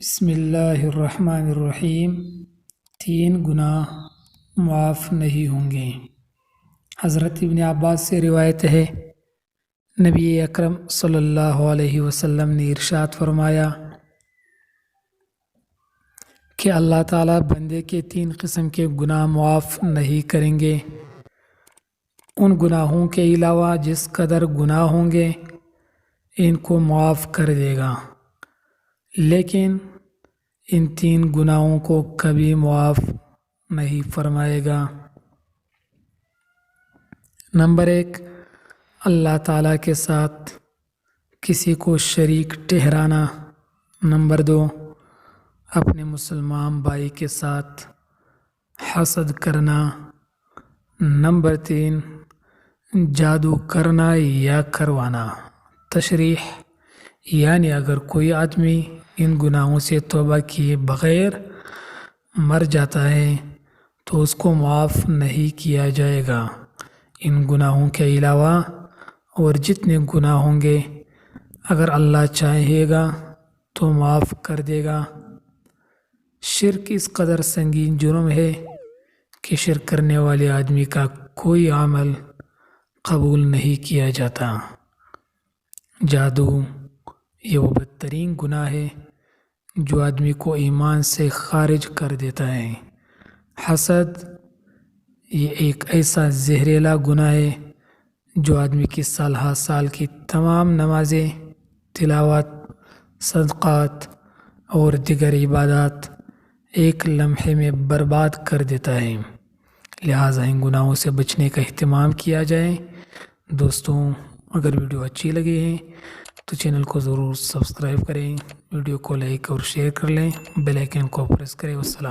بسم اللہ الرحمن الرحیم۔ 3 گناہ معاف نہیں ہوں گے۔ حضرت ابن عباس سے روایت ہے، نبی اکرم صلی اللہ علیہ وسلم نے ارشاد فرمایا کہ اللہ تعالیٰ بندے کے 3 قسم کے گناہ معاف نہیں کریں گے۔ ان گناہوں کے علاوہ جس قدر گناہ ہوں گے ان کو معاف کر دے گا، لیکن ان 3 گناہوں کو کبھی معاف نہیں فرمائے گا۔ نمبر 1، اللہ تعالیٰ کے ساتھ کسی کو شریک ٹھہرانا۔ نمبر 2، اپنے مسلمان بھائی کے ساتھ حسد کرنا۔ نمبر 3، جادو کرنا یا کروانا۔ تشریح یعنی اگر کوئی آدمی ان گناہوں سے توبہ کیے بغیر مر جاتا ہے تو اس کو معاف نہیں کیا جائے گا۔ ان گناہوں کے علاوہ اور جتنے گناہ ہوں گے اگر اللہ چاہے گا تو معاف کر دے گا۔ شرک اس قدر سنگین جرم ہے کہ شرک کرنے والے آدمی کا کوئی عمل قبول نہیں کیا جاتا۔ جادو یہ وہ بدترین گناہ ہے جو آدمی کو ایمان سے خارج کر دیتا ہے۔ حسد یہ ایک ایسا زہریلا گناہ ہے جو آدمی کی سال کی تمام نمازیں، تلاوت، صدقات اور دیگر عبادات ایک لمحے میں برباد کر دیتا ہے۔ لہٰذا ان گناہوں سے بچنے کا اہتمام کیا جائے۔ دوستوں، اگر ویڈیو اچھی لگے ہیں تو چینل کو ضرور سبسکرائب کریں، ویڈیو کو لائک اور شیئر کر لیں، بیل آئیکن کو پریس کریں۔ والسلام۔